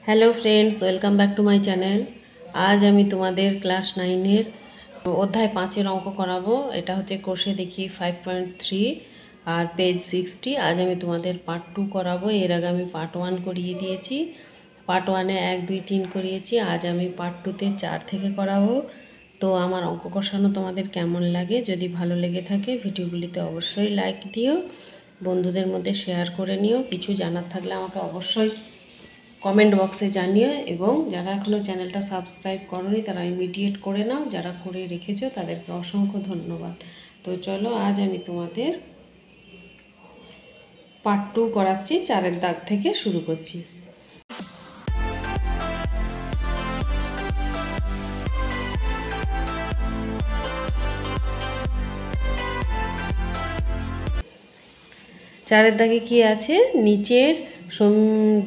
Hello friends, welcome back to my channel. আজ আমি তোমাদের ক্লাস 9-এর অধ্যায় 5-এর অঙ্ক করাবো। এটা হচ্ছে কোষে দেখি 5.3 আর পেজ 60। আজ আমি তোমাদের পার্ট 2 করাবো। এর আগে আমি পার্ট 1 করিয়ে দিয়েছি। পার্ট 1-এ 1, 2, 3 করিয়েছি। আজ আমি পার্ট 2-তে 4 থেকে করাবো। তো আমার অঙ্ক কষানো তোমাদের কেমন লাগে? যদি ভালো লেগে থাকে ভিডিওগুলিতে অবশ্যই লাইক দিও, বন্ধুদের মধ্যে শেয়ার করে নিও। কিছু জানার থাকলে আমাকে অবশ্যই কমেন্ট বক্সে জানিও, এবং যারা এখনও চ্যানেলটা সাবস্ক্রাইব করোনি তারা ইমিডিয়েট করে নাও, যারা করে রেখেছো তাদেরকে অসংখ্য ধন্যবাদ। তো চলো, আজ আমি তোমাদের পার্ট 2 করাচ্ছি। 4-এর দাগ থেকে শুরু করছি। চারের দাগে কি আছে? নিচের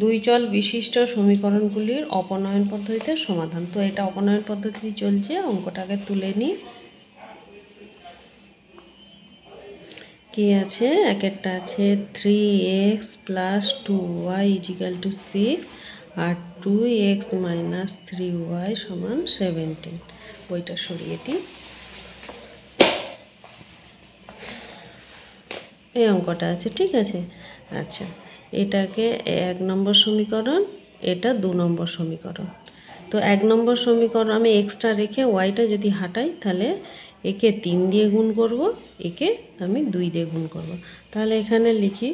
দুই চল বিশিষ্ট সমীকরণগুলির অপনয়ন পদ্ধতিতে সমাধান। তো এটা অপনয়ন পদ্ধতি চলছে, অঙ্কটাকে তুলে নিই। কি আছে? একটা আছে 3x + 2y = 6 আর 2x - 3y = 17। বইটা সরিয়ে দিই। এই অঙ্কটা আছে, ঠিক আছে। আচ্ছা, এটাকে 1 নম্বর সমীকরণ, এটা 2 নম্বর সমীকরণ। তো 1 নম্বর সমীকরণ আমি এক্সট্রা রেখে ওয়াইটা যদি হাঁটাই, তাহলে একে 3 দিয়ে গুণ করব, একে আমি 2 দিয়ে গুণ করব। তাহলে এখানে লিখি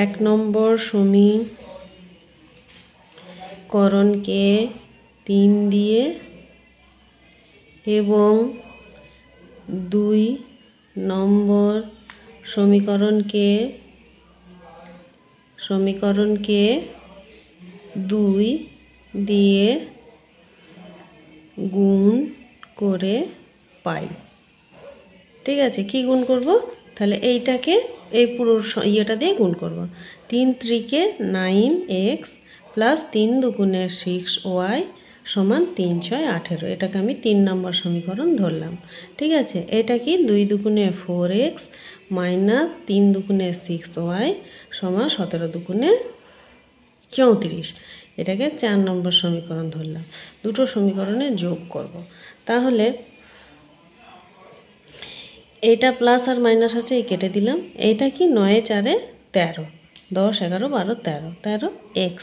1 নম্বর সমীকরণকে 3 দিয়ে এবং 2 নম্বর সমীকরণকে 2 দিয়ে গুণ করে পাই। ঠিক আছে, কি গুণ করব? তাহলে এইটাকে এই পুরো ইয়েটা দিয়ে গুণ করব। 3 × 9x + 3 × 6y = 3 × 6 = 18। এটাকে আমি 3 নম্বর সমীকরণ ধরলাম। ঠিক আছে, এটা কি 2 × 4x - 3 × 6y = 17 × 34। এটাকে 4 নম্বর সমীকরণ ধরলাম। দুটো সমীকরণে যোগ করব। তাহলে এটা প্লাস আর মাইনাস আছে, এই কেটে দিলাম। এইটা কি 9 × 4 = 13, 10, 11, 12, 13, 13x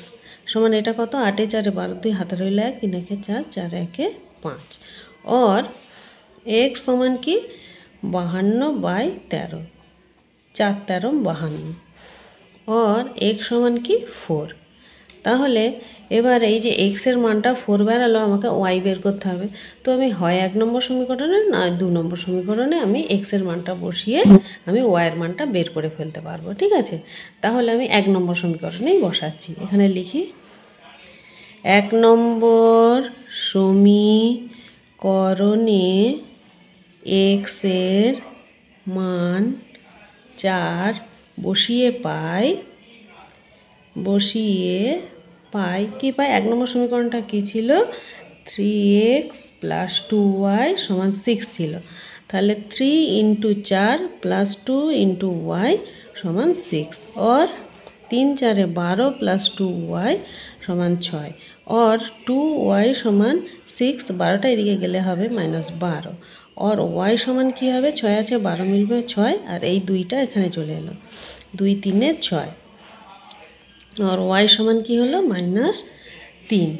সমান এটা কত? 8 × 4 = 12, 2 হাতে রইল 1, 3 × 4, 4 × 1 = 5। और x সমান কি? 52/13, 4 13 52। और x সমান কি? 4। তাহলে এবার এই যে x এর মানটা 4 বেরালো, আমাকে y বের করতে হবে। তো আমি হয় 1 নম্বর সমীকরণে না 2 নম্বর সমীকরণে আমি x এর মানটা বসিয়ে আমি y এর মানটা বের করে ফেলতে পারবো। ঠিক আছে, তাহলে আমি 1 নম্বর সমীকরণেই বসাচ্ছি। এখানে লিখি 1 নম্বর সমীকরণে x এর মান 4 বসিয়ে পাই কি পাই? 1 নম্বর সমীকরণটা কি ছিল? 3x + 2y = 6 ছিল। তাহলে 3 × 4 + 2 × y = 6, और 3 × 4 = 12 + 2y = 6, और 2y = 6, 12টা এদিকে গেলে হবে -12, और y সমান কি হবে? 6 আছে, 12 মিলবে 6, আর এই 2টা এখানে চলে এলো, 2 3 6, और y সমান কি হলো? -3।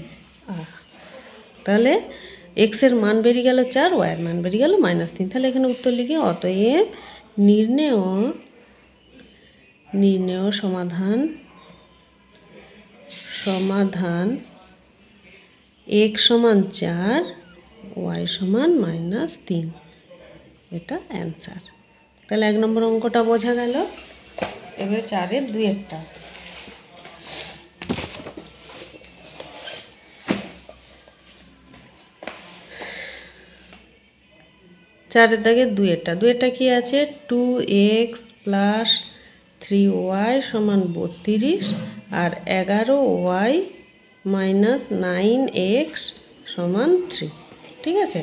তাহলে x এর মান বেরিয়ে গেল 4, y এর মান বেরিয়ে গেল -3। তাহলে এখানে উত্তর লিখি অতএব নির্ণেয় সমাধান x সমান 4, y সমান -3। এটা অ্যান্সার। তাহলে 1 নম্বর অঙ্কটা বোঝা গেল। এবারে 4-এর 2-একটা। 4-এর দাগে 2-একটা কি আছে? 2x + 3y = 32, আর 11y - 9x = 3। ঠিক আছে,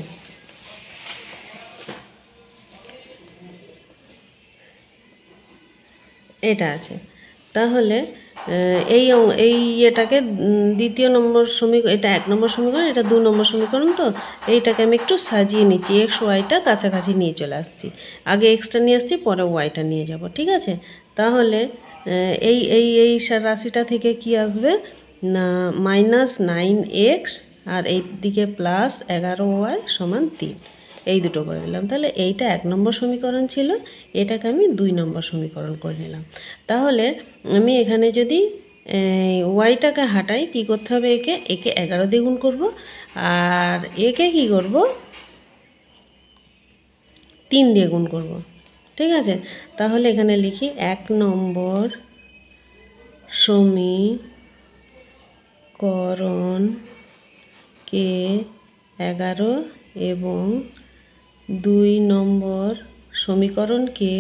এটা আছে। তাহলে এই এটাকে দ্বিতীয় নম্বর সমীকরণ, এটা 1 নম্বর সমীকরণ, এটা 2 নম্বর সমীকরণ। তো এইটাকে আমি একটু সাজিয়ে নিচ্ছি, এক্স ওয়াইটা কাছাকাছি নিয়ে চলে আসছি। আগে এক্সটা নিয়ে আসছি, পরে ওয়াইটা নিয়ে যাব, ঠিক আছে। তাহলে এই এই এই রাশিটা থেকে কি আসবে না -9x, আর এই দিকে +11y = 3, এই দুটো করে দিলাম। তাহলে এইটা 1 নম্বর সমীকরণ ছিল, এটাকে আমি 2 নম্বর সমীকরণ করে নিলাম। তাহলে আমি এখানে যদি ওয়াইটাকে হাঁটাই, কী করতে হবে, একে 11 দিয়ে গুণ করবো, আর একে কী করব 3 দিয়ে গুণ করব, ঠিক আছে। তাহলে এখানে লিখি 1 নম্বর সমীকরণকে 11 এবং 2 নম্বর সমীকরণকে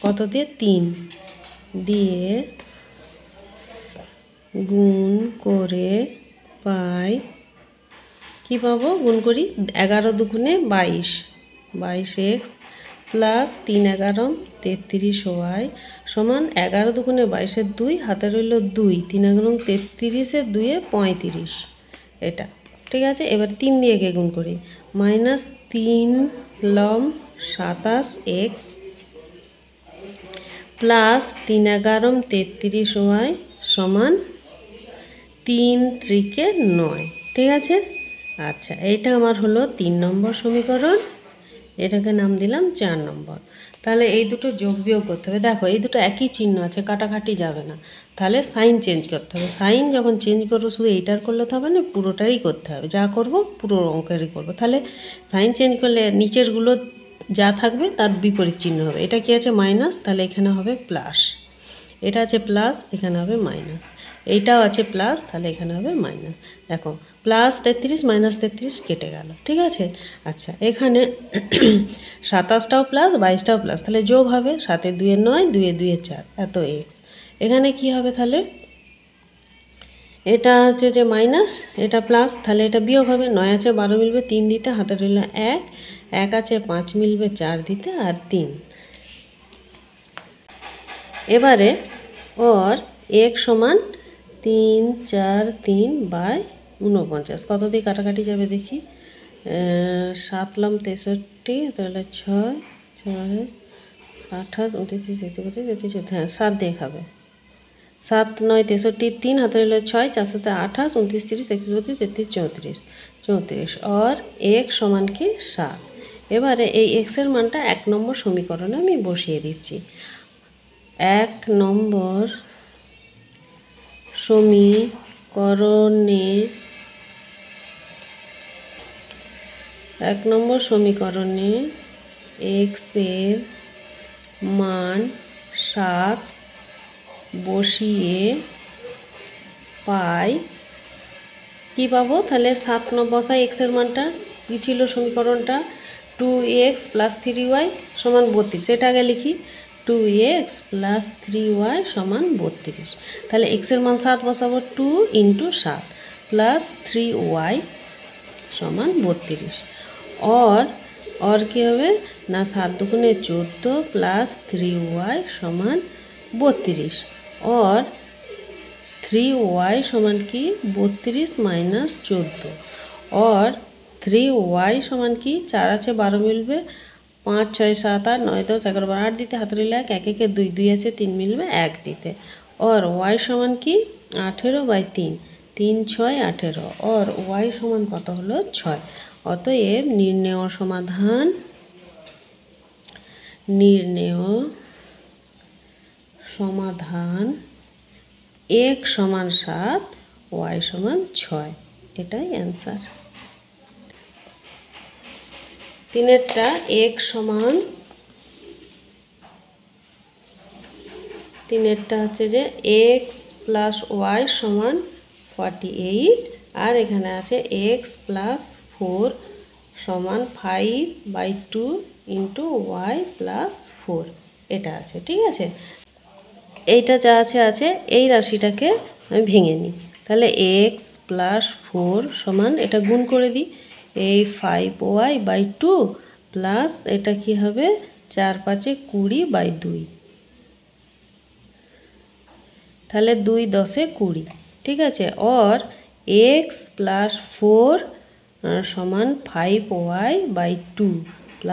কত দিয়ে 3 দিয়ে গুণ করে পাই, কি পাবো, গুণ করি 11 দুগুণে 22, 22x প্লাস 3 11 33y সমান 11 দুগুণে 22 2, হাতে রইল 2, 3 11 33 2 35, এটা ঠিক আছে। এবার 3 দিয়ে গুণ করি, -3 লম 27x প্লাস 3 11 33y সমান 3 3 9, ঠিক আছে। আচ্ছা, এইটা আমার হলো 3 নম্বর সমীকরণ, এটাকে নাম দিলাম 4 নম্বর। তাহলে এই দুটো যোগ বিয়োগ করতে হবে। দেখো এই দুটো একই চিহ্ন আছে, কাটাকাটি যাবে না, তাহলে সাইন চেঞ্জ করতে হবে। সাইন যখন চেঞ্জ করবো শুধু এইটার করলে তো হবে না, পুরোটারই করতে হবে, যা করব পুরো অঙ্কেরই করব। তাহলে সাইন চেঞ্জ করলে নিচেরগুলো যা থাকবে তার বিপরীত চিহ্ন হবে। এটা কি আছে মাইনাস, তাহলে এখানে হবে প্লাস। এটা আছে প্লাস, এখানে হবে মাইনাস। এইটাও আছে প্লাস, তাহলে এখানে হবে মাইনাস। দেখো +33 -33 কেটে গেল, ঠিক আছে। আচ্ছা, এখানে 27টাও প্লাস 22টাও প্লাস, তাহলে যোগ হবে, 7 2 9, 2 2 4, এত এক্স। এখানে কি হবে, তাহলে এটা হচ্ছে যে মাইনাস, এটা প্লাস, তাহলে এটা বিয়োগ হবে। 9 আছে 12 মিলবে 3 দিতে, হাতে রইল 1, 1 আছে 5 মিলবে 4 দিতে, আর 3। এবারে ওর x সমান 3 4 3/49, কত দিয়ে কাটাকাটি যাবে দেখি, 7 লম 63, তাহলে 6 6 28 29 33, হ্যাঁ 7 দিয়ে খাবে, 7 9 63, 3 হাতে রইল 6, 4 7 28 29 30 31 32 34, और x সমান কি 7। এবারে এই x এর মানটা 1 নম্বর সমীকরণে আমি বসিয়ে দিচ্ছি। 1 নম্বর সমীকরণে x এর মান 7 বসিয়ে পাই, কি পাবো, তাহলে 7 বসাই, x এর মানটা কি ছিল সমীকরণটা, 2x + 3y = 32, সেটা আগে লিখি, 2x + 3y = 32। তাহলে x এর মান 7 বসাবো, 2 × 7 + 3y = 32, और কি হবে না 7 দুগুণে 14 + 3y = 32, और 3y সমান কি 32 - 14, और 3y সমান কি 4 আছে 12 মিলবে, 5 6 7 8 9 10 11 12 8 দিতে, হাতে রইল 1, 1 1 2 2 আছে 3 মিলবে 1 দিতে, और y সমান কি 18/3, 3 6 18, और y সমান কত হলো 6। অতএব নির্ণেয় সমাধান x সমান 7, y সমান 6, এটাই অ্যান্সার। 3-এরটা x সমান, 3-এরটা হচ্ছে যে x + y সমান 48, আর এখানে আছে x + 4 সমান 5/2 × y + 4, এটা আছে, ঠিক আছে। এইটা যা আছে এই রাশিটাকে আমি ভেঙে নিই, তাহলে x + 4 সমান, এটা গুণ করে দিই, এই 5y/2 প্লাস এটা কি হবে 4 5 20/2, তাহলে 2 10 20, ঠিক আছে। और x + 4 সমান 5y/2 +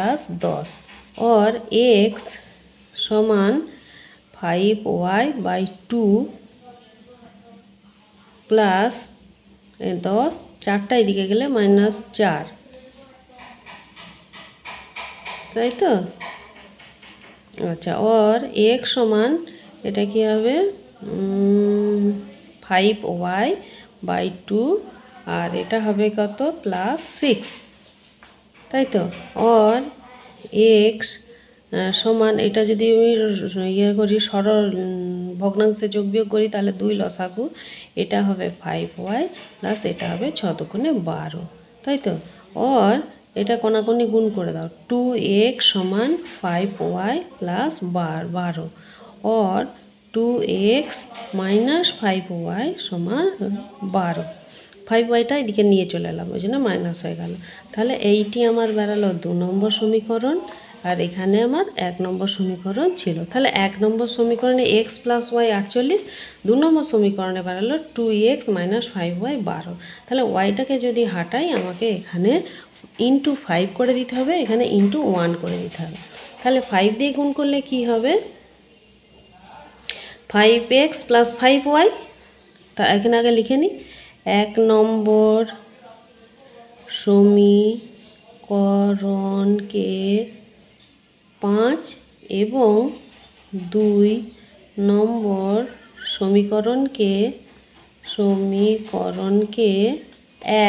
10, और x সমান 5y/2 প্লাস 10, 4টা এদিকে গেলে -4, তাই তো। আচ্ছা, और x সমান এটা কি হবে 5y/2, আর এটা হবে কত +6, তাই তো। और x সমান এটা যদি আমি ইয়ে করি সরল ভগ্নাংশে যোগ বিয়োগ করি তাহলে 2 লসাগু, এটা হবে 5y প্লাস এটা হবে 6 দুগুণে 12, তাই তো। और এটা কোনাকুনি গুণ করে দাও, 2x সমান 5y প্লাস 12, और 2x মাইনাস 5y সমান 12, 5yটা এদিকে নিয়ে চলে এলাম, ওই জন্য মাইনাস হয়ে গেল। তাহলে এইটি আমার বেরালো 2 নম্বর সমীকরণ, আর এখানে আমার 1 নম্বর সমীকরণ ছিল। তাহলে 1 নম্বর সমীকরণে x + y 48, 2 নম্বর সমীকরণে বেরালো 2x - 5y 12। তাহলে ওয়াইটাকে যদি হাঁটাই আমাকে এখানে ইন্টু 5 করে দিতে হবে, এখানে ইন্টু 1 করে দিতে হবে। তাহলে 5 দিয়ে গুণ করলে কি হবে 5x + 5y, তা এখানে আগে লিখে নিই। 1 নম্বর সমীকরণকে 5 এবং 2 নম্বর সমীকরণকে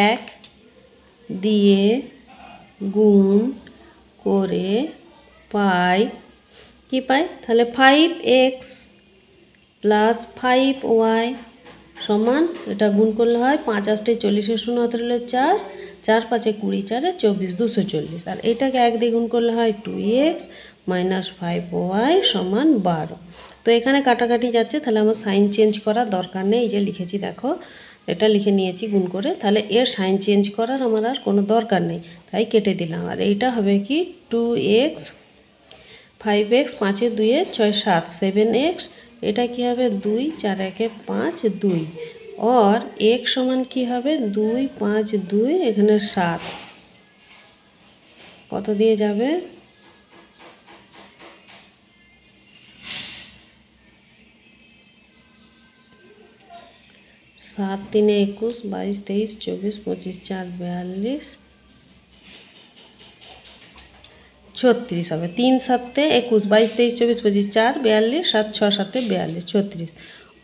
1 দিয়ে গুণ করে পাই, কি পাই তাহলে 5x + 5y সমান, এটা গুণ করলে হয় 5 8 40 0 হাতে রইল 4, 4 5 20 4 24 240, আর এটাকে 1 দিয়ে গুণ করলে হয় 2x - 5y সমান 12। তো এখানে কাটাকাটি যাচ্ছে, তাহলে আমার সাইন চেঞ্জ করার দরকার নেই, এই যে লিখেছি দেখো, এটা লিখে নিয়েছি গুণ করে, তাহলে এর সাইন চেঞ্জ করার আমার আর কোনো দরকার নেই, তাই কেটে দিলাম। আর এইটা হবে কি 2x 5x 5 এ 2 এ 6 7 7x, এটা কি হবে 2 4 1 5 2, और x সমান কি হবে 2 5 2, এখানে 7 কত দিয়ে যাবে 7 3 21 22 23 24 25 4 42 36 হবে, 3 7 21 22 23 24 25 4 42, 7 6 7 42 36,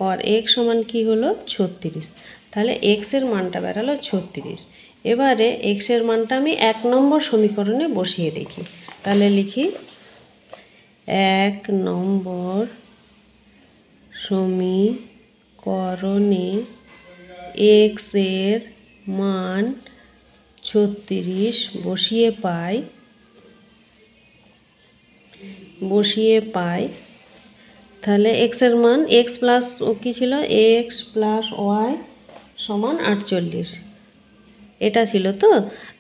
और x সমান কি হলো 36। তাহলে x এর মানটা বেরালো 36। এবারে x এর মানটা আমি 1 নম্বর সমীকরণে বসিয়ে দেখি, তাহলে লিখি 1 নম্বর সমীকরণে x এর মান 36 বসিয়ে পাই, তাহলে x এর মান x প্লাস কি ছিল x প্লাস y সমান 48, এটা ছিল তো।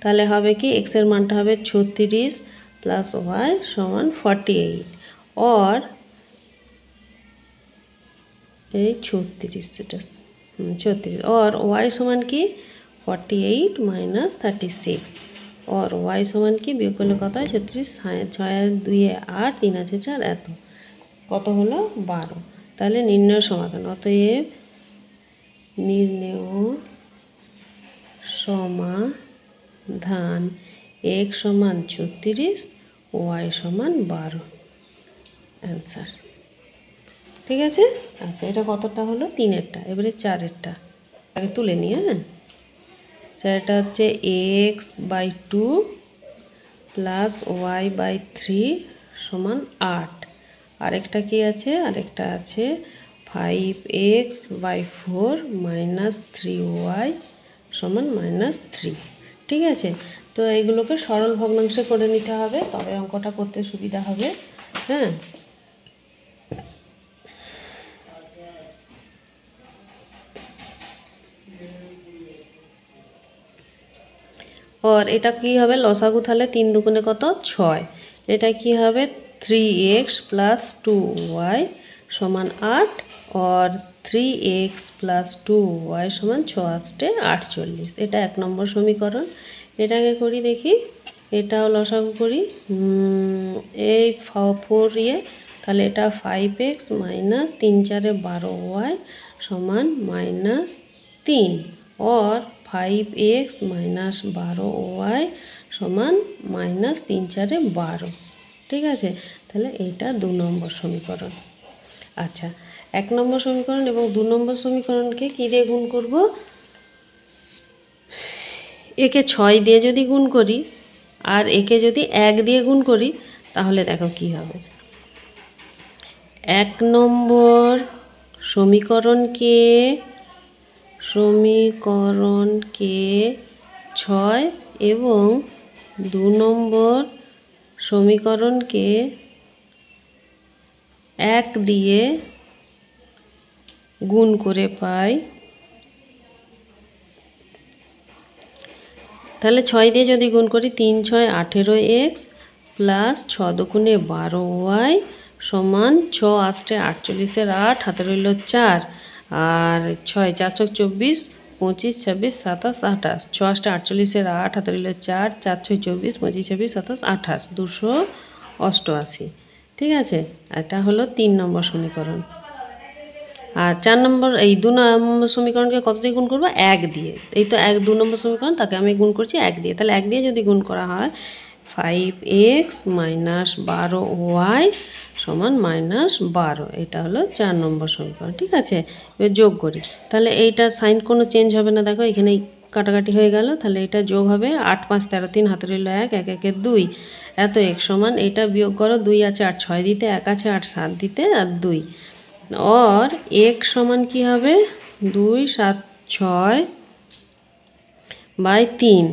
তাহলে হবে কি x এর মানটা হবে 36 প্লাস y সমান 48, और এই 36 সেটা 36, और y সমান কি 48 - 36, और y সমান কি বিয়োগ করলে কত হয় 36, 6 2 8 3 আছে 4, এত কত হলো 12। তাহলে নির্ণয় সমাধান, অতএব নির্ণয় সমাধান x সমান 36 y সমান 12, অ্যান্সার। ঠিক আছে। আচ্ছা, এটা কতটা হলো 3-এরটা, এবারে 4-এরটা আগে তুলে নিই। হ্যাঁ, 4-এটা হচ্ছে x/2 প্লাস y/3 সমান 8, আরেকটা কি আছে, আরেকটা আছে 5x/4 - 3y সমান -3, ঠিক আছে। তো এইগুলোকে সরল ভগ্নাংশে করে নিতে হবে, তবে অঙ্কটা করতে সুবিধা হবে। হ্যাঁ, और এটা কি হবে লসাগু, তাহলে 3 দুগুণে কত 6, এটা কি হবে 3x प्लस 2y समान 8 और 3x प्लस 2y समान 6 आष्टे 48 এটা 1 নম্বর সমীকরণ। এটাকে করি দেখি, এটাও লসাগু করি। এই 4 ইয়ে তাহলে এটা 5x माइनस 3 4 12y समान -3 और 5x माइनस 12y समान -3 4 12। ঠিক আছে, তাহলে এটা 2 নম্বর সমীকরণ। আচ্ছা, 1 নম্বর সমীকরণ এবং 2 নম্বর সমীকরণকে কি দিয়ে গুণ করব? একে 6 দিয়ে যদি গুণ করি আর একে যদি 1 দিয়ে গুণ করি তাহলে দেখো কি হবে। 1 নম্বর সমীকরণকে 6 এবং 2 নম্বর সমীকরণকে 1 দিয়ে গুণ করে পাই। তাহলে 6 দিয়ে যদি গুণ করি 3 6 18x প্লাস 6 দুগুণে 12y সমান 6 আষ্টে 48 এর 8 হাতে রইল 4 আর 6 4 6 24 25 26 27 28 6 আষ্টে 48 এর 8 হাতে রইল 4 4 6 24 25 26 27 28 288। ঠিক আছে, এটা হলো 3 নম্বর সমীকরণ। আর 4 নম্বর এই 2 নম্বর সমীকরণকে কত দিয়ে গুণ করব? 1 দিয়ে। এই তো 2 নম্বর সমীকরণ, তাকে আমি গুণ করছি 1 দিয়ে। তাহলে 1 দিয়ে যদি গুণ করা হয় 5x মাইনাস 12y সমান -12, এটা হলো 4 নম্বর সমীকরণ। ঠিক আছে, এবার যোগ করি। তাহলে এইটার সাইন কোনো চেঞ্জ হবে না, দেখো এখানে কাটাকাটি হয়ে গেল। তাহলে এটা যোগ হবে 8 5 13 3 হাতে রইল 1 1 1 2 এত x সমান এটা বিয়োগ করো 2 আছে 8 6 দিতে 1 আছে 8 7 দিতে আর 2 और एक समान की হবে 2 7 6 बाई 3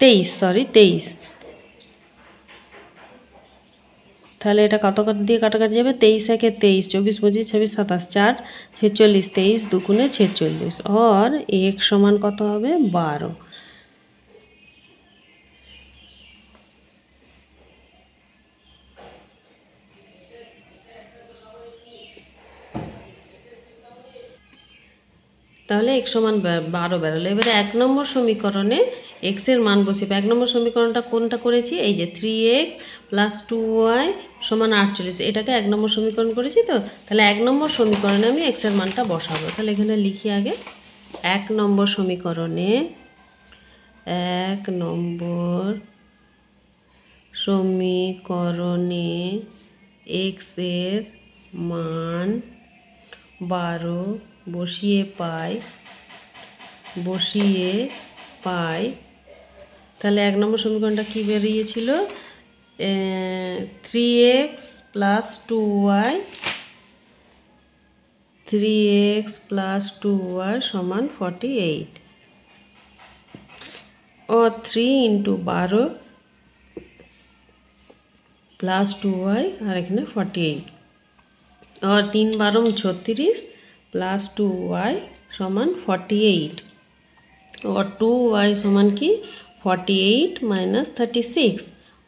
23 सॉरी 23। তাহলে এটা কত কত দিয়ে কাটাকাটি যাবে 23 একে 23 24 25 26 27 4 46 23 দুগুণে 46 और एक समान কত হবে 12। তাহলে x সমান 12 বেরোলো। এবারে 1 নম্বর সমীকরণে x এর মান বসিয়ে 1 নম্বর সমীকরণটা কোনটা করেছি? এই যে 3x প্লাস 2y সমান 48, এটাকে 1 নম্বর সমীকরণ করেছি তো। তাহলে 1 নম্বর সমীকরণে আমি x এর মানটা বসাবো। তাহলে এখানে লিখি আগে 1 নম্বর সমীকরণে 1 নম্বর সমীকরণে x এর মান 12 বসিয়ে পাই। তাহলে 1 নম্বর সমীকরণটা কি বেরিয়েছিল? 3x प्लस 2y समान 48 और 3 इंटू 12 प्लस 2y और एखाने 48 और 3 12 36 प्लस 2y समान 48 और 2y समान की 48 माइनस 36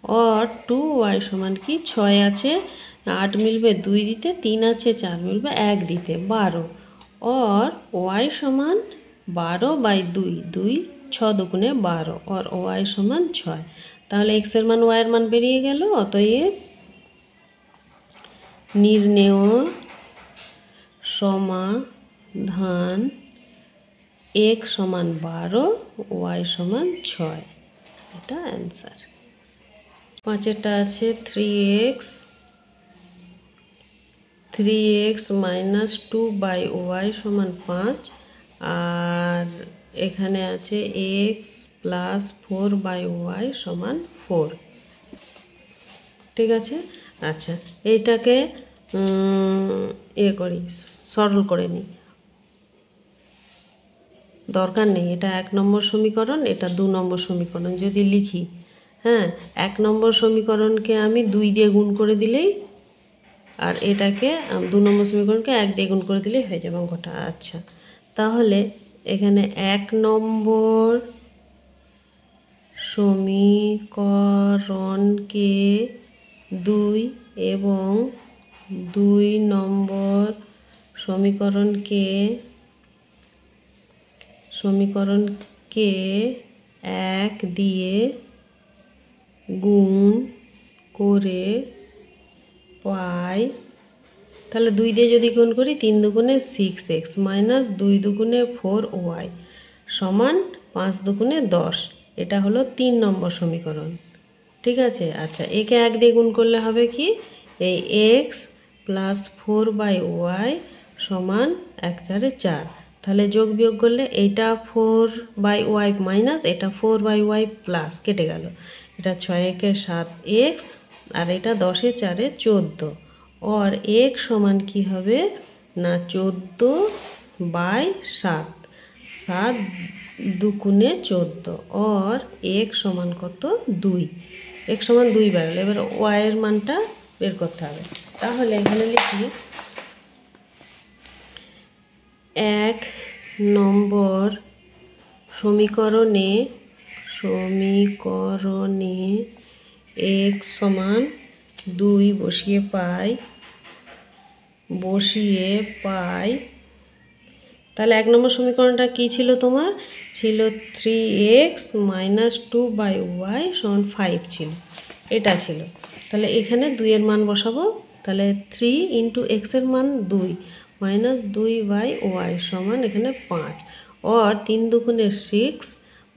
और 2y समान की 6 আছে 8 मिलबे 2 দিতে 3 আছে 4 मिलबे 1 দিতে 12 और y समान 12 बाई 2 2 6 দুগুণে 12 और y समान 6। তাহলে x এর মান y এর মান বেরিয়ে গেল। অতএব নির্ণেয় সমাধান x সমান 12 y সমান 6, এটা অ্যান্সার। 5এরটা আছে 3x মাইনাস 2 বাই y সমান 5 আর এখানে আছে x প্লাস 4 বাই y সমান 4। ঠিক আছে, আচ্ছা এইটাকে করি সরল করে নিই, দরকার নেই। এটা 1 নম্বর সমীকরণ, এটা 2 নম্বর সমীকরণ। যদি লিখি, হ্যাঁ 1 নম্বর সমীকরণকে আমি 2 দিয়ে গুণ করে দিলেই আর এটাকে 2 নম্বর সমীকরণকে 1 দিয়ে গুণ করে দিলেই হয়ে যাবে অঙ্কটা। আচ্ছা, তাহলে এখানে 1 নম্বর সমীকরণকে 2 এবং 2 নম্বর সমীকরণকে 1 দিয়ে গুণ করে পাই। তাহলে 2 দিয়ে যদি গুণ করি 3 দুগুণে 6x মাইনাস 2 দুগুণে 4y সমান 5 দুগুণে 10। এটা হলো 3 নম্বর সমীকরণ। ঠিক আছে। আচ্ছা, একে 1 দিয়ে গুণ করলে হবে কি, এই x প্লাস 4/y সমান 1 4 4। তাহলে যোগ বিয়োগ করলে এইটা 4/y মাইনাস এটা 4/y প্লাস কেটে গেল। এটা 6 একে 7x আর এটা 10 এ 4 এ 14। और x সমান কি হবে না 14/7, 7 দুগুণে 14 और x সমান কত 2, x সমান 2 বেরোলো। এবার y এর মানটা বের করতে হবে। তাহলে এখানে লিখি 1 নম্বর সমীকরণে x সমান 2 বসিয়ে পাই। তাহলে 1 নম্বর সমীকরণটা কি ছিল তোমার, ছিল 3x মাইনাস 2/y সমান 5 ছিল, এটা ছিল। তাহলে এখানে 2 এর মান বসাবো। তাহলে 3 ইন্টু এক্স এর মান 2 মাইনাস 2/y সমান এখানে 5 और 3 দুগুণে 6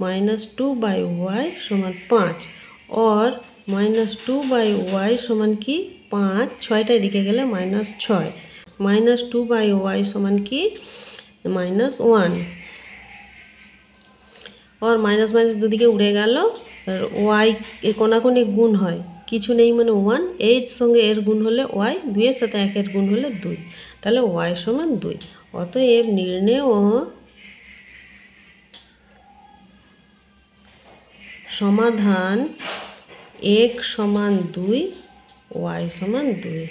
মাইনাস 2/y সমান 5 और মাইনাস 2/y সমান কি 5, 6টা এদিকে গেলে মাইনাস 6 মাইনাস 2/y সমান কি -1 और মাইনাস মাইনাস দুদিকে উড়ে গেল। আর y কোনাকুনি গুণ হয়, কিছু নেই মানে 1, এর সঙ্গে এর গুণ হলে y, 2 এর সাথে 1 এর গুণ হলে 2, তাহলে y সমান 2। অতএব নির্ণেয় সমাধান x সমান 2, y সমান 2,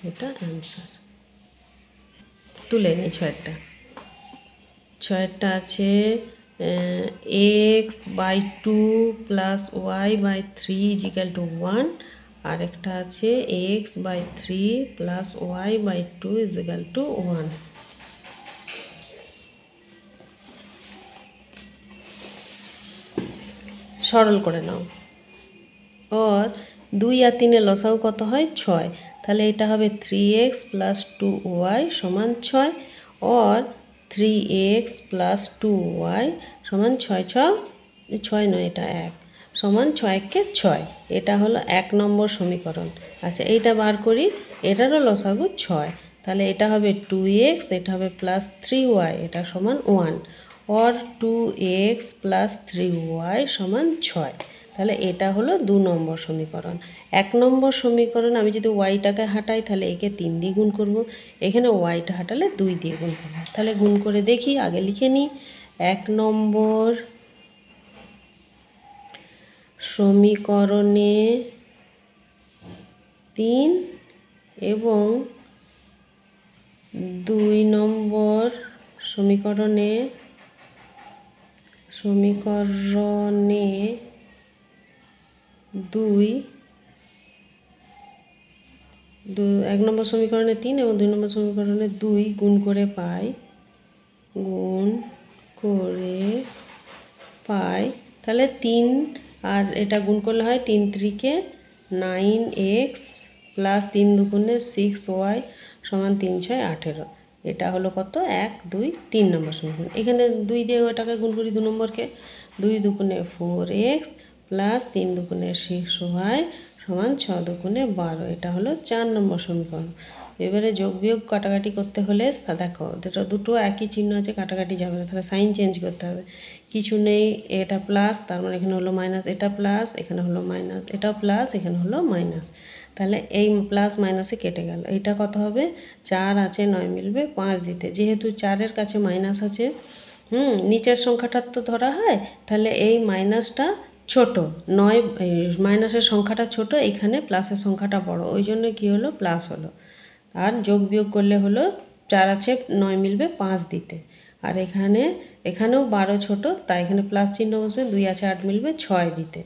এটা অ্যান্সার। তুলে নিই 6টা আছে x/2 প্লাস y/3 = 1, আর একটা আছে x/3 প্লাস y/2 = 1। সরল করে নাও। और 2 আর 3 এর লসাগু কত হয় 6, তাহলে এটা হবে 3x প্লাস 2y সমান 6 और 3x প্লাস 2y সমান 6 নয় এটা 1 সমান 6 কে 6। এটা হলো 1 নম্বর সমীকরণ। আচ্ছা, এইটা বার করি, এটারও লসাগু 6, তাহলে এটা হবে 2x, এটা হবে প্লাস 3y, এটা সমান 1 और 2x প্লাস 3y সমান 6। তাহলে এটা হলো 2 নম্বর সমীকরণ। 1 নম্বর সমীকরণ আমি যদি ওয়াইটাকে হাঁটাই তাহলে একে 3 দিয়ে গুণ করব, এখানে ওয়াইটা হাঁটালে 2 দিয়ে গুণ করব। তাহলে গুণ করে দেখি, আগে লিখে নিই। 1 নম্বর সমীকরণে 3 এবং 2 নম্বর সমীকরণে 1 নম্বর সমীকরণে 3 এবং 2 নম্বর সমীকরণে 2 গুণ করে পাই। তাহলে 3 আর এটা গুণ করলে হয় 3 3 9x প্লাস 3 দুগুণে 6y সমান 3 6 18। এটা হলো কত 1 2 3 নম্বর সমীকরণ। এখানে 2 দিয়ে ওটাকে গুণ করি 2 নম্বরকে, 2 দুগুণে 4x প্লাস 3 দুগুণে 6y সমান 6 দুগুণে 12। এটা হলো 4 নম্বর সমীকরণ। এবারে যোগ বিয়োগ কাটাকাটি করতে হলে দেখো দুটো একই চিহ্ন আছে, কাটাকাটি যাবে না, তাহলে সাইন চেঞ্জ করতে হবে। কিছু নেই, এটা প্লাস, তার মানে এখানে হলো মাইনাস, এটা প্লাস, এখানে হলো মাইনাস, এটা প্লাস, এখানে হলো মাইনাস। তাহলে এই প্লাস মাইনাসে কেটে গেল। এটা কত হবে 4 আছে 9 মিলবে 5 দিতে, যেহেতু 4-এর কাছে মাইনাস আছে, নিচের সংখ্যাটার তো ধরা হয়, তাহলে এই মাইনাসটা ছোট, 9 মাইনাসের সংখ্যাটা ছোট, এখানে প্লাসের সংখ্যাটা বড়, ওই জন্য কি হলো প্লাস হলো। আর যোগ বিয়োগ করলে হলো 4 আছে 9 মিলবে 5 দিতে, আর এখানেও 12 ছোট, তাই এখানে প্লাস চিহ্ন বসবে, 2 আছে 8 মিলবে 6 দিতে।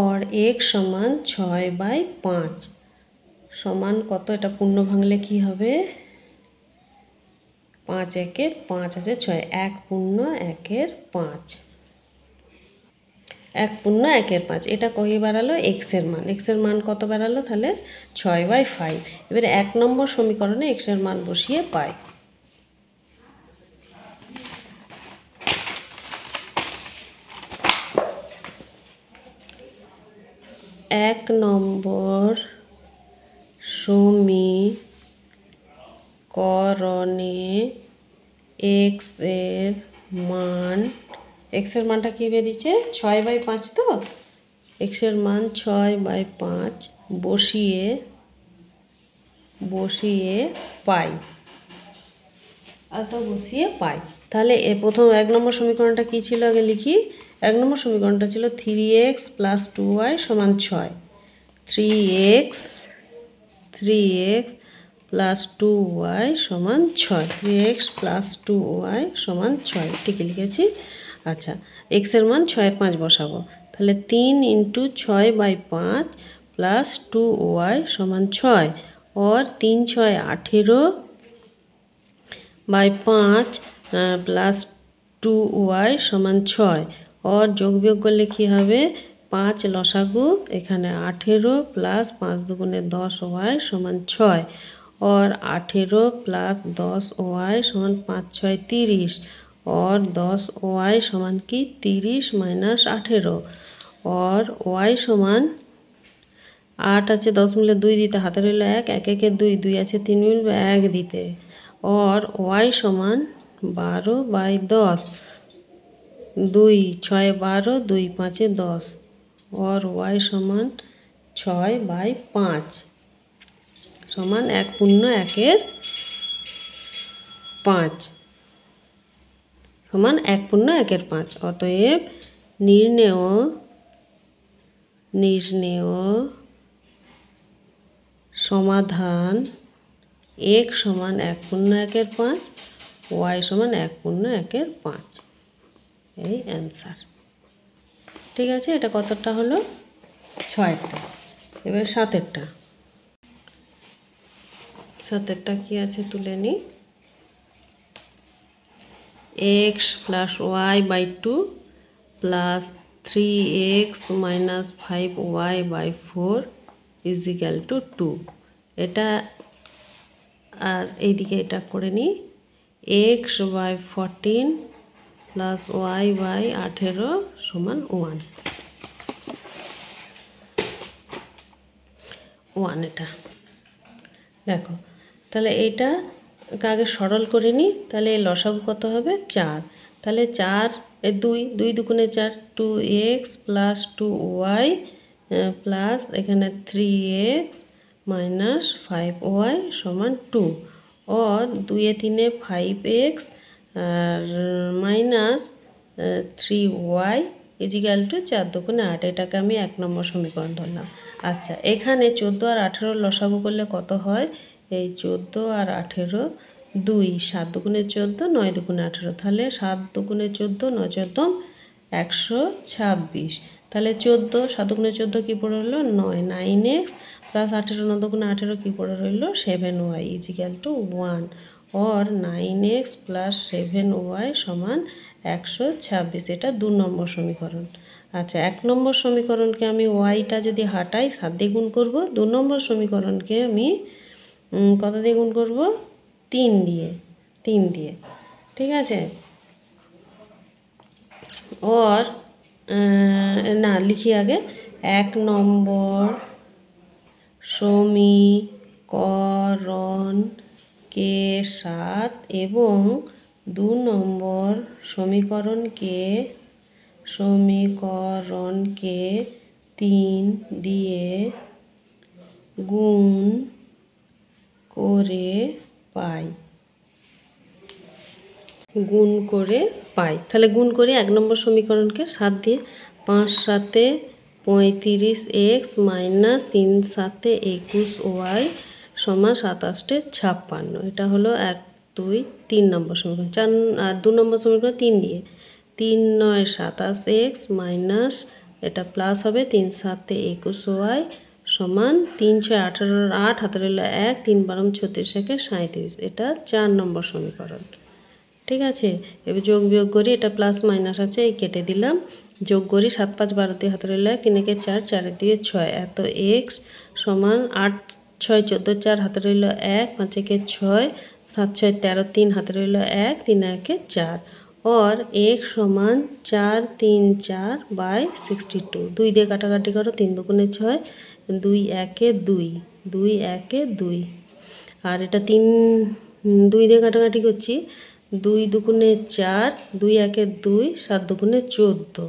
और x সমান 6/5 সমান কত? এটা পূর্ণ ভাঙলে কি হবে? 5 একে 5 আছে 6, 1 পূর্ণ 1-এর 5, 1 পূর্ণ 1-এর 5। এটা কই বাড়ালো? x এর মান। x এর মান কত বাড়ালো? তাহলে 6/5। এবারে 1 নম্বর সমীকরণে x এর মান বসিয়ে পাই। 1 নম্বর সমীকরণে x এর মান, x এর মানটা কি বেরিয়েছে? 6/5 তো? x এর মান 6/5 বসিয়ে পাই। বসিয়ে পাই। তাহলে প্রথম 1 নম্বর সমীকরণটা কি ছিল আগে লিখি। 1 নম্বর সমীকরণটা ছিল 3x + 2y সমান 6। 3x + 2y সমান 6। 3x + 2y সমান 6, ঠিকই লিখেছি। আচ্ছা, x এর মান 6/5 বসাবো। তাহলে 3 × 6/5 + 2y সমান 6 और 3 × 6 18/5 + 2y সমান 6 और যোগ বিয়োগ করলে কি হবে? 5 লসাগু, এখানে 18 + 5 × 2 = 10y সমান 6 और 18 + 10y সমান 5 × 6 = 30 और 10y সমান কি? 30 - 18 और y সমান 8 আছে 10 মিলে 2 দিতে, হাতে রইল 1, 1 একে 2, 2 আছে 3 মিলবে 1 দিতে और y সমান 12/10, 2 6 12, 2 5 10 और y সমান 6/5 সমান 1 পূর্ণ 1-এর 5 সমান 1 পূর্ণ 1-এর 5। অতএব নির্ণেয় সমাধান x সমান 1 পূর্ণ 1-এর 5, y সমান 1 পূর্ণ 1-এর 5, এই অ্যান্সার। ঠিক আছে, এটা কতটা হলো? 6টা। এবার 7এরটা কি আছে তুলে নিই। x + y/2 + 3x - 5y/4 = 2। এটা আর এইদিকে এটা করে নিই। x/14 + y/18 সমান 1। এটা দেখো, তাহলে এইটা আগে সরল করে নিই। তাহলে এই লসাগু কত হবে? 4। তাহলে 4 2 2 দুগুণে 4, 2x + 2y প্লাস এখানে 3x - 5y সমান 2 और 2 এ 3 এ 5x আর মাইনাস 3y = 4 দুগুণে 8। এটাকে আমি 1 নম্বর সমীকরণ ধরলাম। আচ্ছা, এখানে 14 আর 18 লসাগু করলে কত হয়? এই 14 আর 18 2, 7 দুগুণে 14, 9 দুগুণে 18, তাহলে 7 দুগুণে 14, 9 14 126। তাহলে 14 7 দুগুণে 14 কি পড়ে রইল? 9, 9x + 18 9 দুগুণে 18 কি পড়ে রইল? 7y = 1 और 9x + 7y সমান 126। এটা 2 নম্বর সমীকরণ। আচ্ছা, 1 নম্বর সমীকরণকে আমি ওয়াইটা যদি হাঁটাই 7 দিয়ে গুণ করব। 2 নম্বর সমীকরণকে আমি কত দিয়ে গুণ করব? 3 দিয়ে। ঠিক আছে, और না লিখি আগে। 1 নম্বর সমীকরণকে 7 এবং 2 নম্বর সমীকরণকে 3 দিয়ে গুণ করে পাই। তাহলে গুণ করি 1 নম্বর সমীকরণকে 7 দিয়ে। 5 7 35x - 3 7 21y সমান 27 56। এটা হলো 1 2 3 নম্বর সমীকরণ। আর 2 নম্বর সমীকরণ 3 দিয়ে। 3 9 27x - এটা প্লাস হবে 3 7 21y সমান 3 6 18 8 হাতে রইল 1 3 12 36 একে 37 এটা 4 নম্বর সমীকরণ। ঠিক আছে, এবার যোগ বিয়োগ করি, এটা প্লাস মাইনাস আছে এই কেটে দিলাম, যোগ করি 7 5 12 2 হাতে রইল 1 3 একে 4 4 2 6 এত x সমান 8 6 14 4 হাতে রইল 1 5 একে 6 7 6 13 3 হাতে রইল 1 3 একে 4 और x সমান 4 3 4 বাই 62 2 দিয়ে কাটাকাটি করো 3 দুগুণে 6 2 একে 2 2 একে 2 আর এটা 3 2 দিয়ে কাটাকাটি করছি 2 দুগুণে 4 2 একে 2 7 দুগুণে 14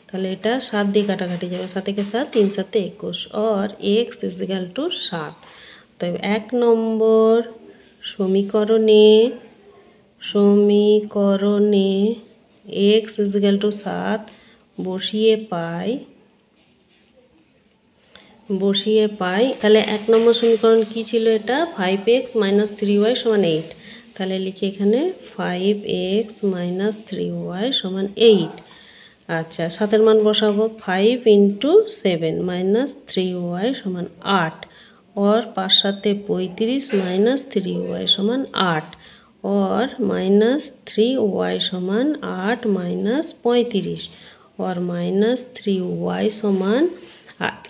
তাহলে এটা 7 দিয়ে কাটাকাটি যাবে 7 একে 7 3 7 21 और x इक्वल टू 7। तो 1 নম্বর সমীকরণে x इक्वल टू 7 বসিয়ে পাই তাহলে 1 নম্বর সমীকরণ কি ছিল, এটা 5x - 3y = 8। তাহলে লিখি এখানে 5x - 3y = 8। আচ্ছা 7 এর মান বসাবো 5 × 7 - 3y = 8 और 5 7 35 - 3y = 8 और -3y = 8 - 35 और -3y = 8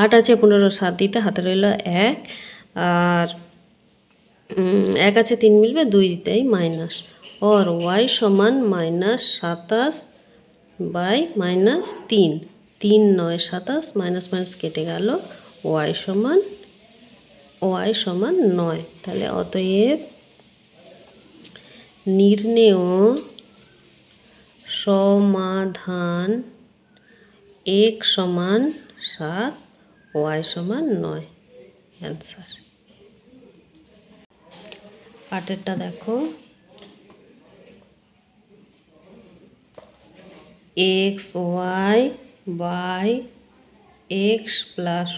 8 আছে 15 7 দিতে হাতে রইল 1 আর 1 আছে 3 মিলবে 2 দিতেই মাইনাস और y সমান -27 বাই -3 3 9 27 মাইনাস মাইনাস কেটে গেল y সমান 9। তাহলে অতএব নির্ণেয় সমাধান x সমান 7 y সমান 9 অ্যান্সার। পাটেরটা দেখো xy by x plus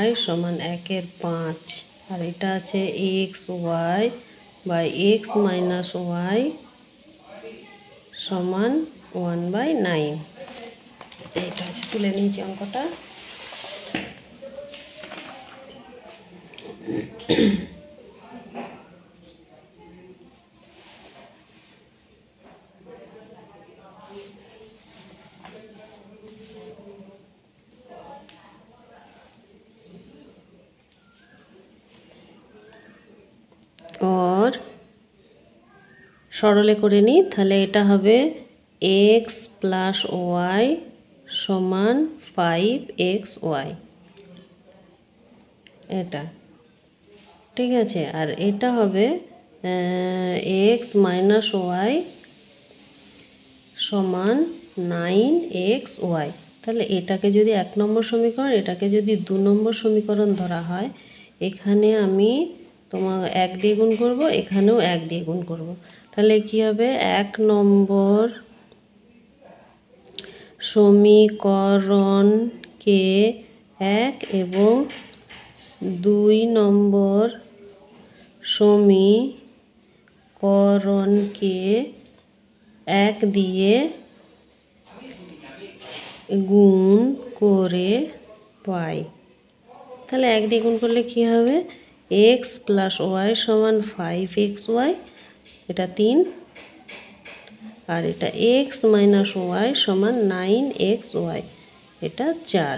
y সমান 1/5 আর এটা আছে xy by x minus y সমান 1/9। এইটা আছে তুলে নিয়েছি অঙ্কটা। और সরলে করে নিই তাহলে এটা হবে x প্লাস y সমান 5xy এটা ঠিক আছে, আর এটা হবে x মাইনাস y সমান 9xy। তাহলে এটাকে যদি 1 নম্বর সমীকরণ, এটাকে যদি 2 নম্বর সমীকরণ ধরা হয়, এখানে আমি তোমার 1 দিয়ে গুণ করব, এখানেও 1 দিয়ে গুণ করব। তাহলে কি হবে 1 নম্বর সমীকরণকে 1 এবং 2 নম্বর সমীকরণকে 1 দিয়ে গুণ করে পাই। তাহলে 1 দিয়ে গুণ করলে কি হবে x প্লাস y সমান 5xy এটা 3 আর এটা x মাইনাস y সমান 9xy এটা 4।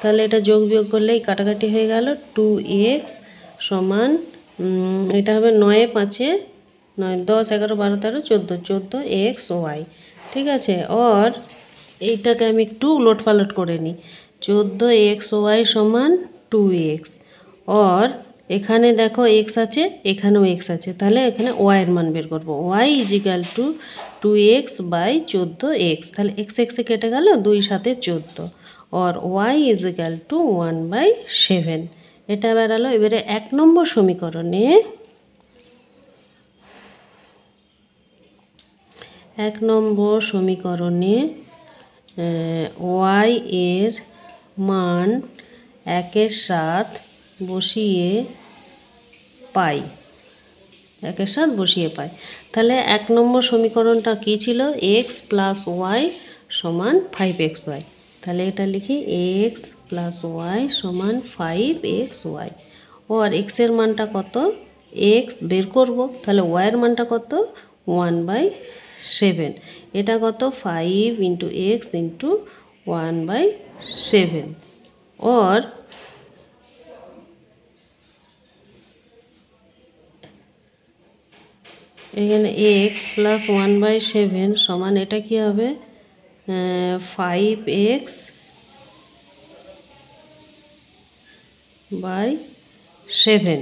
তাহলে এটা যোগ বিয়োগ করলেই কাটাকাটি হয়ে গেল 2x সমান এটা হবে 9 5 9 10 11 12 13 14 14xy ঠিক আছে। और এইটাকে আমি একটু উলটপালট করে নিই 14xy সমান 2x और এখানে দেখো x আছে এখানেও x আছে, তাহলে এখানে y এর মান বের করব। y is equal two 2x by 14x, তাহলে x x এ কেটে গেল 2 সাথে 14 और y ইজিক্যাল টু 1/7 এটা বেরালো। এবারে 1 নম্বর সমীকরণে 1 নম্বর সমীকরণে y এর মান 1 এর সাথে বসিয়ে পাই 1 এর সাথে বসিয়ে পাই। তাহলে 1 নম্বর সমীকরণটা কি ছিল x প্লাস y সমান 5xy। তাহলে এটা লিখি x প্লাস ওয়াই সমান 5xy। আর এক্সের মানটা কত, এক্স বের করব, তাহলে ওয়াইয়ের মানটা কত 1/7। এটা কত 5 ইন্টু এক্স ইন্টু 1/7। আর এখানে এক্স প্লাস 1/7 সমান এটা কি হবে 5x/7,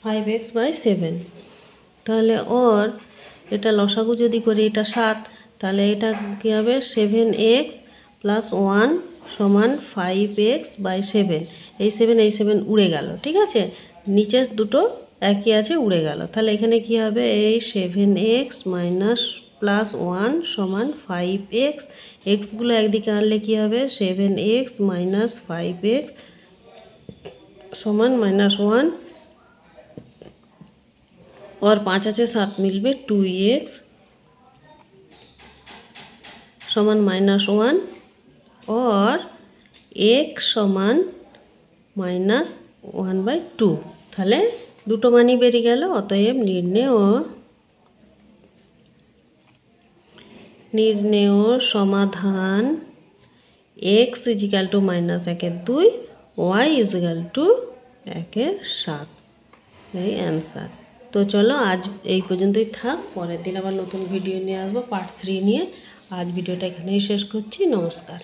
5x/7। তাহলে ওর এটা লসাগু যদি করি এটা 7, তাহলে এটা কী হবে 7x প্লাস 1 সমান 5x/7। এই 7 উড়ে গেল, ঠিক আছে, নিচের দুটো একই আছে, উড়ে গেল। তাহলে এখানে কি হবে এই 7x মাইনাস প্লাস 1 সমান 5x। এক্সগুলো একদিকে আনলে কি হবে 7x মাইনাস 5x সমান -1। और 5 আছে 7 मिलবে 2x समान -1 और x समान -1/2। তাহলে দুটো মানই বেরিয়ে গেল। অতএব নির্ণেয় সমাধান x = -1/2, y = 1/7। এই অ্যান্সার। তো চলো আজ এই পর্যন্তই থাক, পরের দিন আবার নতুন ভিডিও নিয়ে আসবো পার্ট 3 নিয়ে। আজ ভিডিওটা এখানেই শেষ করছি। নমস্কার।